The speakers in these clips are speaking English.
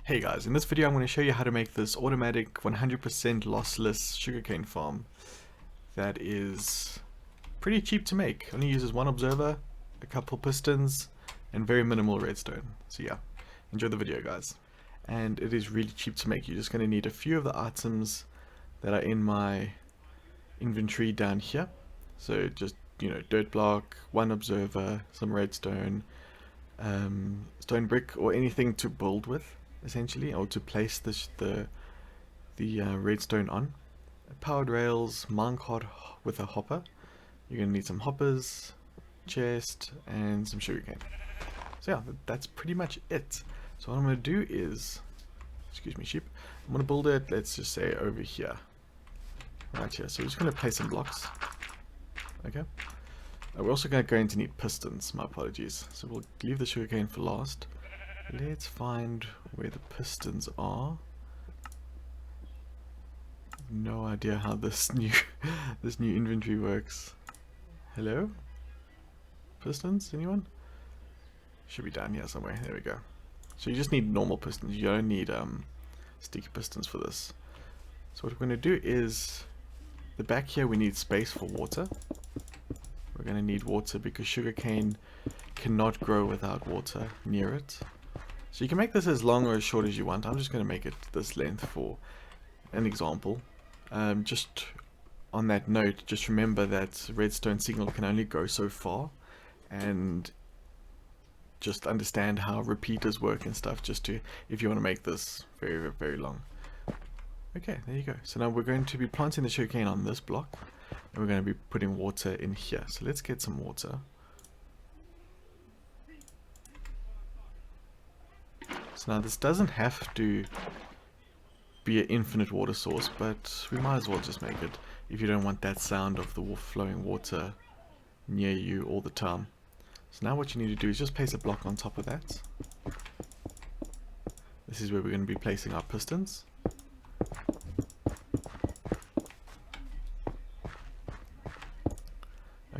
Hey guys, in this video I'm going to show you how to make this automatic 100% lossless sugarcane farm that is pretty cheap to make. Only uses one observer, a couple pistons, and very minimal redstone. So yeah, enjoy the video guys. And it is really cheap to make. You're just going to need a few of the items that are in my inventory down here. So just, dirt block, one observer, some redstone, stone brick, or anything to build with essentially, or to place the redstone on. Powered rails, minecart with a hopper. You're gonna need some hoppers, chest, and some sugarcane. So yeah, that's pretty much it. So what I'm gonna do is, excuse me sheep, I'm gonna build it, let's just say over here, right here. So we're just gonna place some blocks. Okay. We're also going to need pistons, my apologies. So we'll leave the sugarcane for last. Let's find where the pistons are. No idea how this new this new inventory works. Hello? Pistons? Anyone? Should be down here somewhere. There we go. So you just need normal pistons. You don't need sticky pistons for this. So what we're going to do is, the back here we need space for water. We're going to need water because sugarcane cannot grow without water near it. So you can make this as long or as short as you want. I'm just going to make it this length for an example. Just on that note, just remember that redstone signal can only go so far, and just understand how repeaters work and stuff, just to, if you want to make this very, very long. Okay, there you go. So now we're going to be planting the sugarcane on this block, and we're going to be putting water in here. So let's get some water. So now this doesn't have to be an infinite water source, but we might as well just make it if you don't want that sound of the flowing water near you all the time. So now what you need to do is just place a block on top of that. This is where we're going to be placing our pistons.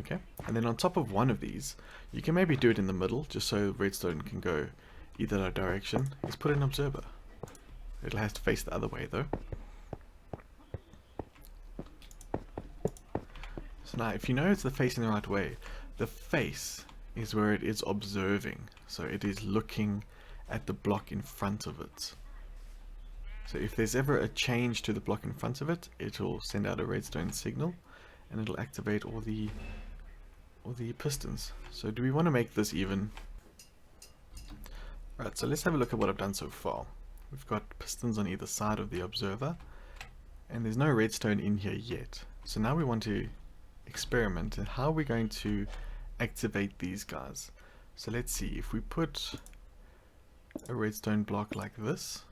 Okay, and then on top of one of these, you can maybe do it in the middle, just so redstone can go either direction. Let's put an observer. It'll have to face the other way though. So now if you know it's facing the right way, the face is where it is observing. So it is looking at the block in front of it. So if there's ever a change to the block in front of it, it'll send out a redstone signal and it'll activate all the pistons. So do we want to make this even? Right, so let's have a look at what I've done so far. We've got pistons on either side of the observer, and there's no redstone in here yet. So now we want to experiment and how we're going to activate these guys. So let's see, if we put a redstone block like this,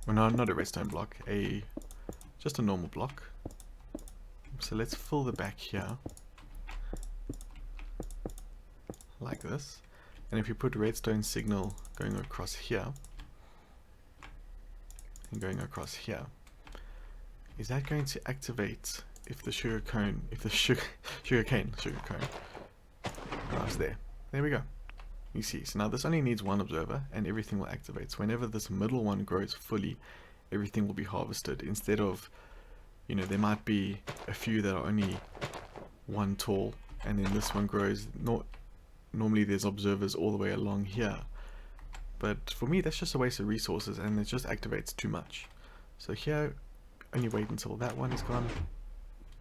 well, no, not a redstone block, just a normal block. So let's fill the back here like this. And if you put redstone signal going across here and going across here, is that going to activate if the sugarcane arrives there? There we go. You see, so now this only needs one observer and everything will activate. So whenever this middle one grows fully, everything will be harvested. Instead of, there might be a few that are only one tall, and then this one grows. Normally there's observers all the way along here, but for me that's just a waste of resources and it just activates too much. So here, only wait until that one is gone,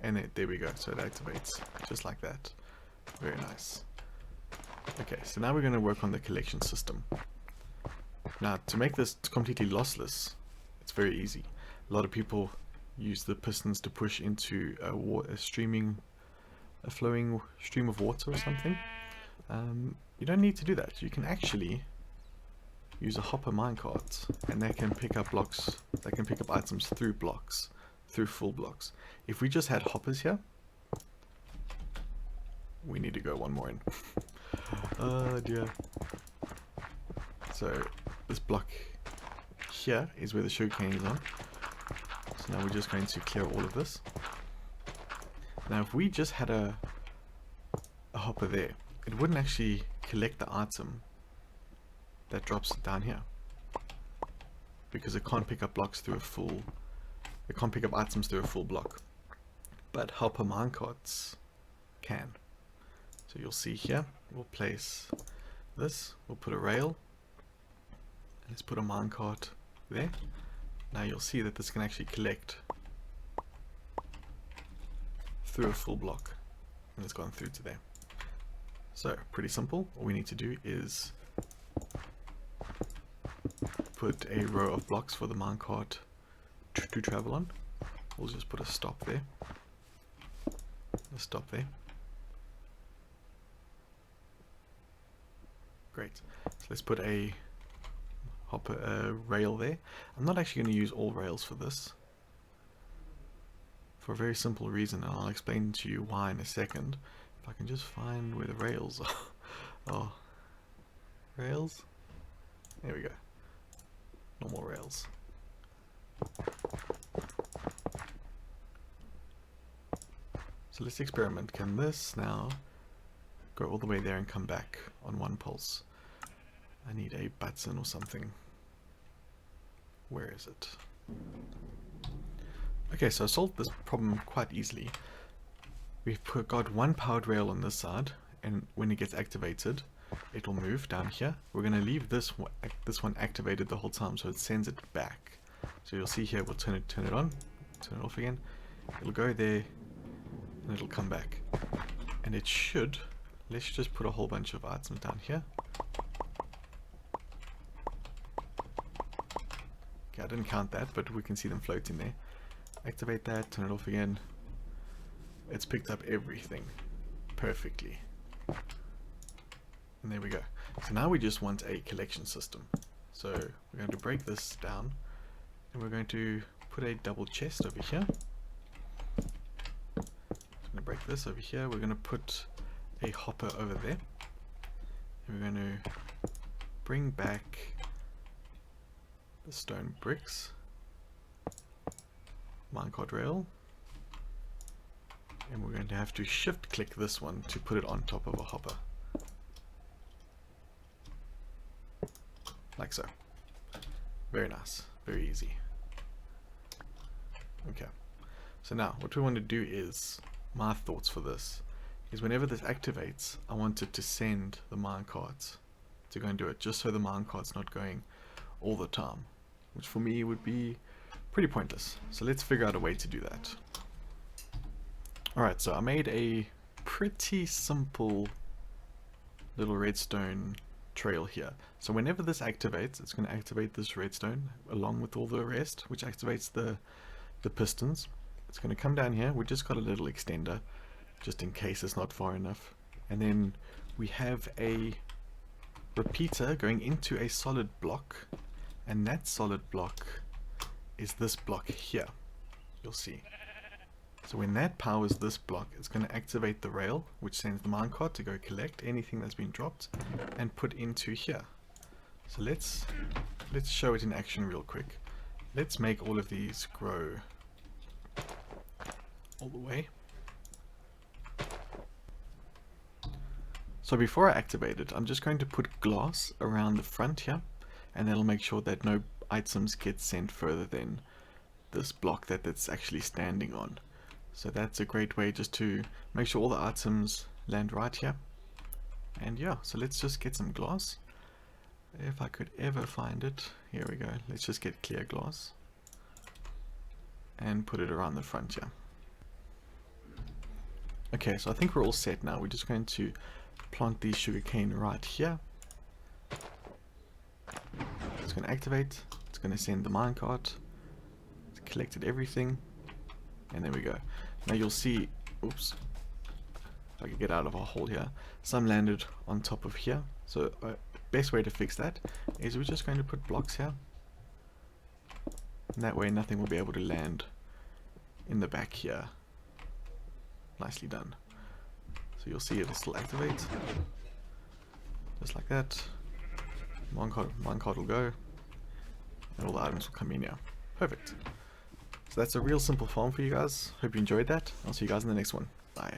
and there we go. So it activates just like that. Very nice. Okay, so now we're going to work on the collection system. Now to make this completely lossless, it's very easy. A lot of people use the pistons to push into a flowing stream of water or something. You don't need to do that. You can actually use a hopper minecart, and that can pick up blocks, that can pick up items through blocks, through full blocks. If we just had hoppers here, we need to go one more in. Oh dear. So this block here is where the sugarcane is on. So now we're just going to clear all of this. Now if we just had a hopper there, it wouldn't actually collect the item that drops down here. because it can't pick up blocks through a full, it can't pick up items through a full block, but hopper minecarts can. So you'll see here, we'll place this, we'll put a rail, and let's put a minecart there. Now you'll see that this can actually collect through a full block, and it's gone through to there. So pretty simple. All we need to do is put a row of blocks for the minecart to travel on. We'll just put a stop there, a stop there. Great. So let's put a rail there. I'm not actually going to use all rails for this, for a very simple reason, and I'll explain to you why in a second. If I can just find where the rails are. Oh, rails. There we go. Normal rails. So let's experiment. Can this now go all the way there and come back on one pulse? I need a button or something. Where is it? Okay, so I solved this problem quite easily. We've got one powered rail on this side, and when it gets activated, it will move down here. We're going to leave this one activated the whole time, so it sends it back. So you'll see here, we'll turn it on, turn it off again. It'll go there, and it'll come back. And it should, let's just put a whole bunch of items down here. Okay, I didn't count that, but we can see them floating there. Activate that, turn it off again. It's picked up everything perfectly. And there we go. So now we just want a collection system. So we're going to break this down, and we're going to put a double chest over here. I'm going to break this over here. We're going to put a hopper over there. And we're going to bring back the stone bricks, minecart rail, and we're going to have to shift click this one to put it on top of a hopper, like so. Very nice, very easy. Okay, so now what we want to do is, my thoughts for this is, whenever this activates, I want it to send the minecarts to go and do it, just so the minecart's not going all the time, which for me would be pretty pointless. So let's figure out a way to do that. Alright, so I made a pretty simple little redstone trail here. So whenever this activates, it's going to activate this redstone along with all the rest, which activates the pistons. It's going to come down here. We just got a little extender just in case it's not far enough. And then we have a repeater going into a solid block, and that solid block is this block here. You'll see. So when that powers this block, it's going to activate the rail, which sends the minecart to go collect anything that's been dropped and put into here. So let's show it in action real quick. Let's make all of these grow all the way. So before I activate it, I'm just going to put glass around the front here, and that'll make sure that no items get sent further than this block that it's actually standing on. So that's a great way just to make sure all the items land right here. And yeah, so let's just get some glass. If I could ever find it, here we go. Let's just get clear glass and put it around the front here. Okay, so I think we're all set now. We're just going to plant the sugarcane right here. It's going to activate. It's going to send the minecart. It's collected everything. And there we go. Now you'll see, oops, if I can get out of our hole here, some landed on top of here. So best way to fix that is we're just going to put blocks here. And that way nothing will be able to land in the back here. Nicely done. So you'll see it'll still activate. Just like that. Minecart will go. And all the items will come in here. Perfect. So that's a real simple farm for you guys. Hope you enjoyed that. I'll see you guys in the next one. Bye.